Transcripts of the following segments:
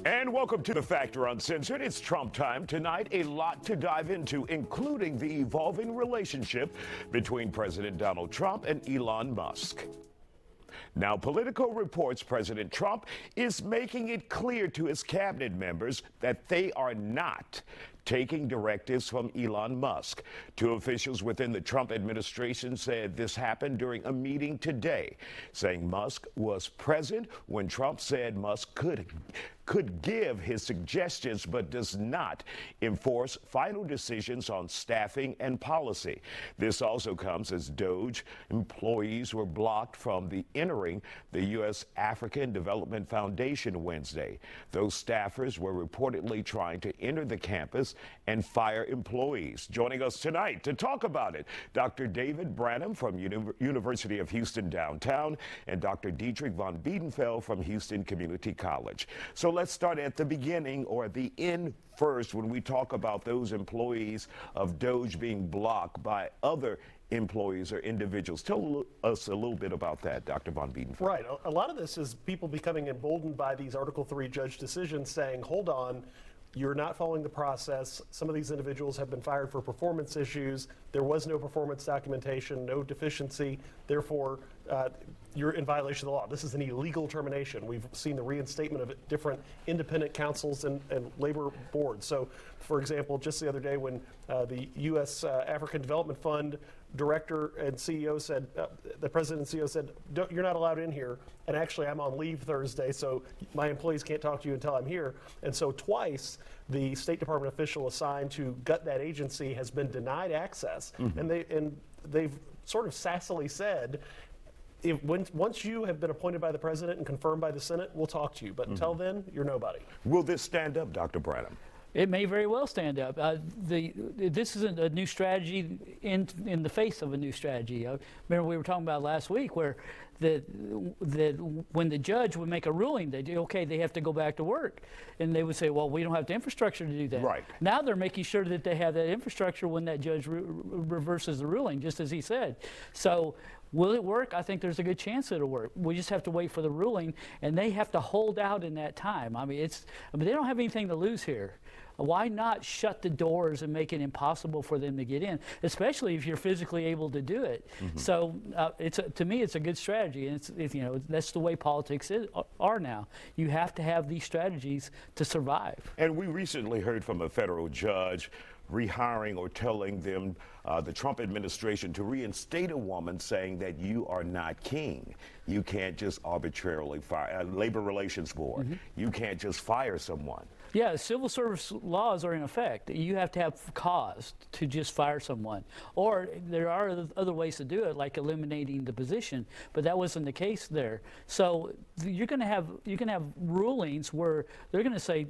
And welcome to The Factor Uncensored. It's Trump time. Tonight, a lot to dive into, including the evolving relationship between President Donald Trump and Elon Musk. Now, Politico reports President Trump is making it clear to his cabinet members that they are not taking directives from Elon Musk. Two officials within the Trump administration said this happened during a meeting today, saying Musk was present when Trump said Musk could give his suggestions but does not enforce final decisions on staffing and policy. This also comes as DOGE employees were blocked from entering the U.S. African Development Foundation Wednesday. Those staffers were reportedly trying to enter the campus and fire employees. Joining us tonight to talk about it, Dr. David Branham from University of Houston Downtown and Dr. Dietrich von Biedenfeld from Houston Community College. So let's start at the beginning or the end first when we talk about those employees of DOGE being blocked by other employees or individuals. Tell us a little bit about that, Dr. von Biedenfeld. Right. A lot of this is people becoming emboldened by these Article 3 judge decisions saying, hold on, you're not following the process. Some of these individuals have been fired for performance issues. There was no performance documentation, no deficiency. Therefore, you're in violation of the law. This is an illegal termination. We've seen the reinstatement of different independent councils and labor boards. So, for example, just the other day when the U.S. African Development Fund director and CEO said, the president and CEO said, you're not allowed in here. And actually, I'm on leave Thursday, so my employees can't talk to you until I'm here. And so twice, the State Department official assigned to gut that agency has been denied access. Mm-hmm. And they've sort of sassily said, once you have been appointed by the president and confirmed by the Senate, we'll talk to you. But until then, you're nobody. Will this stand up, Dr. Branham? It may very well stand up. This isn't a new strategy in the face of a new strategy. Remember we were talking about last week where when the judge would make a ruling, they have to go back to work. And they would say, well, we don't have the infrastructure to do that. Right. Now they're making sure that they have that infrastructure when that judge reverses the ruling, just as he said. So will it work? I think there's a good chance it'll work. We just have to wait for the ruling, and they have to hold out in that time. I mean, they don't have anything to lose here. Why not shut the doors and make it impossible for them to get in, especially if you're physically able to do it? Mm-hmm. So to me, it's a good strategy, and that's the way politics are now. You have to have these strategies to survive. And we recently heard from a federal judge rehiring or telling them, the Trump administration, to reinstate a woman saying that you are not king. You can't just arbitrarily fire. Labor Relations Board, mm-hmm. You can't just fire someone. Yeah, civil service laws are in effect. You have to have cause to just fire someone. Or there are other ways to do it, like eliminating the position, but that wasn't the case there. So you can have rulings where they're going to say,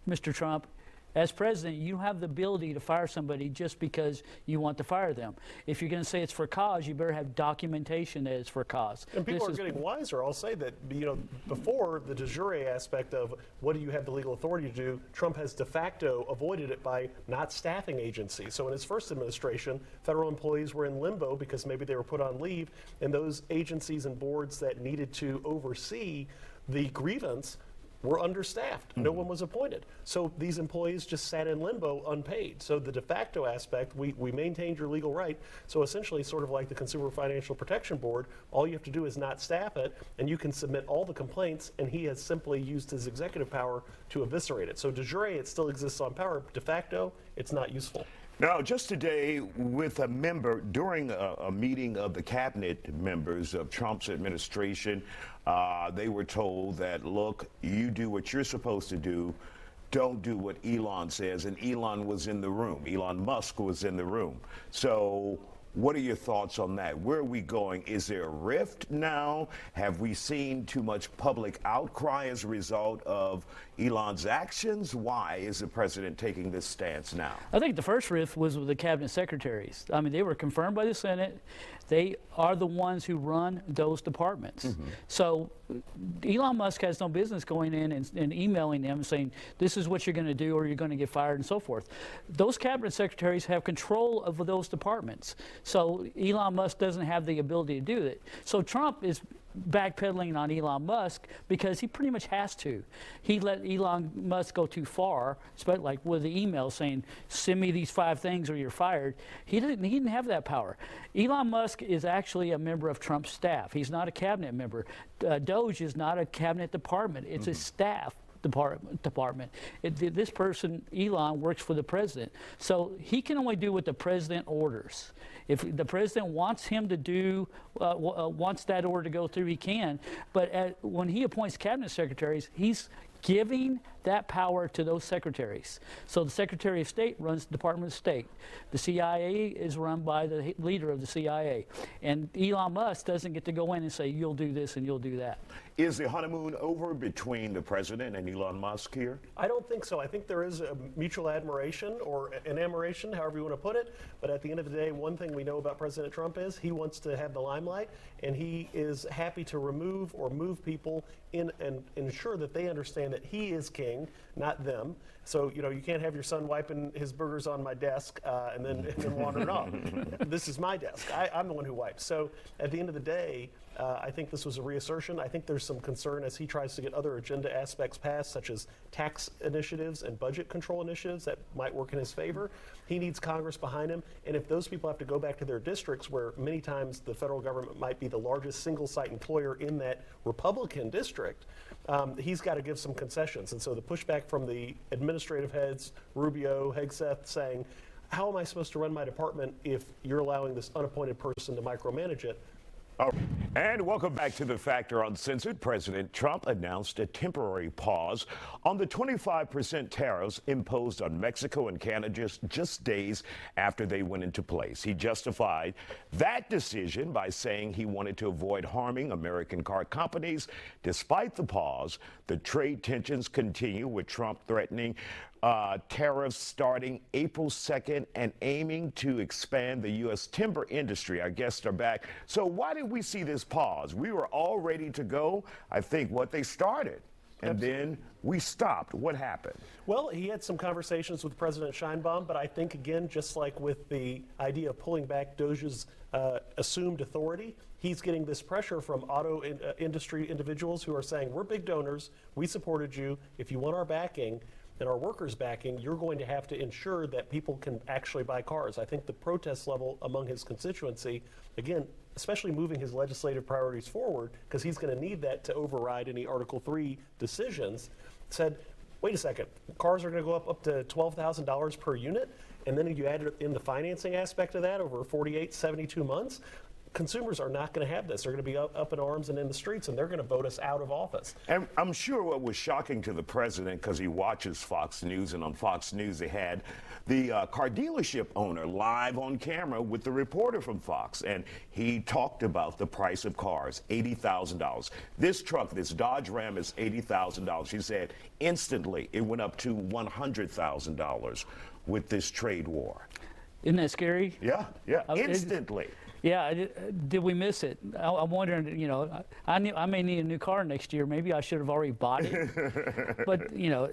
Mr. Trump, as president, you don't have the ability to fire somebody just because you want to fire them. If you're going to say it's for cause, you better have documentation that it's for cause. And people are getting wiser. I'll say that, before the de jure aspect of what do you have the legal authority to do, Trump has de facto avoided it by not staffing agencies. So in his first administration, federal employees were in limbo because maybe they were put on leave, and those agencies and boards that needed to oversee the grievance were understaffed. Mm-hmm. No one was appointed. So these employees just sat in limbo unpaid. So the de facto aspect, we maintained your legal right. So essentially, sort of like the Consumer Financial Protection Board, all you have to do is not staff it, and you can submit all the complaints, and he has simply used his executive power to eviscerate it. So de jure, it still exists on power. De facto, it's not useful. Now, just today, with a member, during a meeting of the cabinet members of Trump's administration, they were told that, look, you do what you're supposed to do, don't do what Elon says, and Elon was in the room. Elon Musk was in the room. So what are your thoughts on that? Where are we going? Is there a rift now? Have we seen too much public outcry as a result of Elon's actions? Why is the president taking this stance now? I think the first rift was with the cabinet secretaries. I mean, they were confirmed by the Senate. They are the ones who run those departments. Mm-hmm. So Elon Musk has no business going in and emailing them and saying, this is what you're going to do or you're going to get fired and so forth. Those cabinet secretaries have control of those departments. So Elon Musk doesn't have the ability to do it. So Trump is backpedaling on Elon Musk because he pretty much has to. He let Elon Musk go too far, especially like with the email saying, send me these 5 things or you're fired. He didn't have that power. Elon Musk is actually a member of Trump's staff. He's not a cabinet member. DOGE is not a cabinet department. It's a staff department. This person, Elon, works for the president. So he can only do what the president orders. If the president wants him to do, wants that order to go through, he can. But when he appoints cabinet secretaries, he's giving that power to those secretaries. So the Secretary of State runs the Department of State. The CIA is run by the leader of the CIA. And Elon Musk doesn't get to go in and say, you'll do this and you'll do that. Is the honeymoon over between the president and Elon Musk here? I don't think so. I think there is a mutual admiration or enamoration, however you want to put it. But at the end of the day, one thing we know about President Trump is he wants to have the limelight, and he is happy to remove or move people in and ensure that they understand that he is king, not them. So, you know, you can't have your son wiping his burgers on my desk and then wandering off. This is my desk. I'm the one who wipes. So at the end of the day, I think this was a reassertion. I think there's some concern as he tries to get other agenda aspects passed, such as tax initiatives and budget control initiatives that might work in his favor. He needs Congress behind him. And if those people have to go back to their districts, where many times the federal government might be the largest single-site employer in that Republican district, he's got to give some concessions. And so the pushback from the administrative heads, Rubio, Hegseth, saying, how am I supposed to run my department if you're allowing this unappointed person to micromanage it? All right. And welcome back to the Factor Uncensored. President Trump announced a temporary pause on the 25% tariffs imposed on Mexico and Canada just days after they went into place. He justified that decision by saying he wanted to avoid harming American car companies. Despite the pause, the trade tensions continue, with Trump threatening tariffs starting April 2nd and aiming to expand the U.S. timber industry. Our guests are back. So why did we see this pause? We were all ready to go. I think what they started. And then we stopped. What happened? Well, he had some conversations with President Sheinbaum, but I think, again, just like with the idea of pulling back DOGE's assumed authority, he's getting this pressure from auto industry individuals who are saying, we're big donors, we supported you, if you want our backing and our workers' backing, you're going to have to ensure that people can actually buy cars. I think the protest level among his constituency, again, especially moving his legislative priorities forward, because he's going to need that to override any Article 3 decisions, said, wait a second, cars are going to go up to $12,000 per unit, and then you add in the financing aspect of that over 48, 72 months. Consumers are not going to have this. They're going to be up in arms and in the streets, and they're going to vote us out of office. And I'm sure what was shocking to the president, because he watches Fox News, and on Fox News they had the car dealership owner live on camera with the reporter from Fox, and he talked about the price of cars, $80,000. This truck, this Dodge Ram, is $80,000. He said instantly it went up to $100,000 with this trade war. Isn't that scary? Yeah, instantly. Yeah, did we miss it? I'm wondering, you know, I may need a new car next year. Maybe I should have already bought it. But, you know,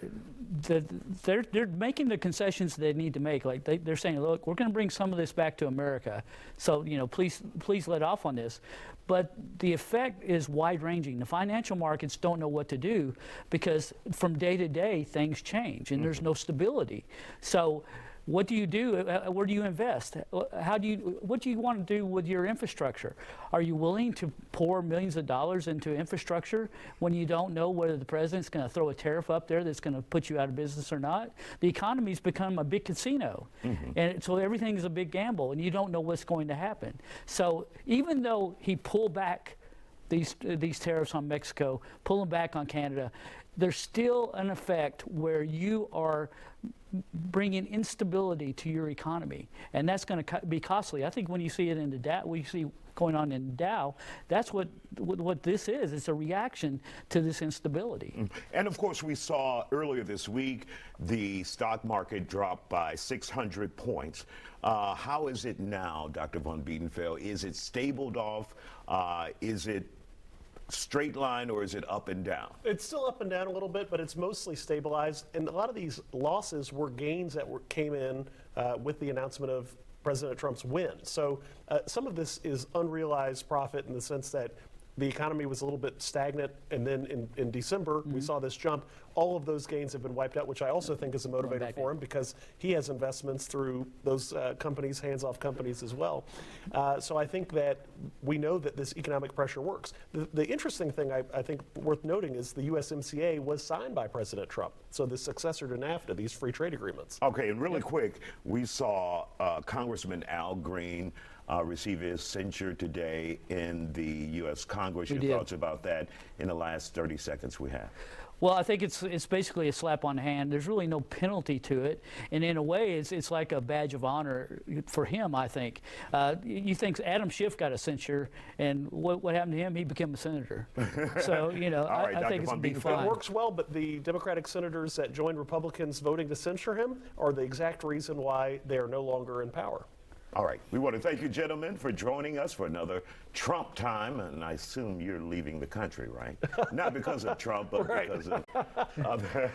they're making the concessions they need to make. Like they're saying, look, we're going to bring some of this back to America. So, you know, please let off on this. But the effect is wide-ranging. The financial markets don't know what to do because from day to day, things change and there's no stability. So what do you do? Where do you invest? What do you want to do with your infrastructure? Are you willing to pour millions of dollars into infrastructure when you don't know whether the president's going to throw a tariff up there that's going to put you out of business or not? The economy's become a big casino, and so everything's a big gamble, and you don't know what's going to happen. So even though he pulled back these tariffs on Mexico, pull them back on Canada, there's still an effect where you are bringing instability to your economy, and that's going to be costly. I think when you see it in the Dow, we see going on in the Dow, that's what this is. It's a reaction to this instability. And of course, we saw earlier this week the stock market drop by 600 points. How is it now, Dr. Von Biedenfeld? Is it stabled off? Is it straight line, or is it up and down? It's still up and down a little bit, but it's mostly stabilized. And a lot of these losses were gains that came in with the announcement of President Trump's win. So some of this is unrealized profit in the sense that the economy was a little bit stagnant, and then in December, we saw this jump. All of those gains have been wiped out, which I also think is a motivator for him because he has investments through those companies, hands-off companies as well. So I think that we know that this economic pressure works. The interesting thing I think worth noting is the USMCA was signed by President Trump. So the successor to NAFTA, these free trade agreements. Okay, and really quick, we saw Congressman Al Green receive his censure today in the U.S. Congress. Your thoughts about that in the last 30 seconds we have? Well, I think it's basically a slap on the hand. There's really no penalty to it, and in a way, it's like a badge of honor for him. I think. You think Adam Schiff got a censure, and what happened to him? He became a senator. So I think it's a big fine. It works well, but the Democratic senators that joined Republicans voting to censure him are the exact reason why they are no longer in power. All right. We want to thank you, gentlemen, for joining us for another Trump time. And I assume you're leaving the country, right? Not because of Trump, but because of other.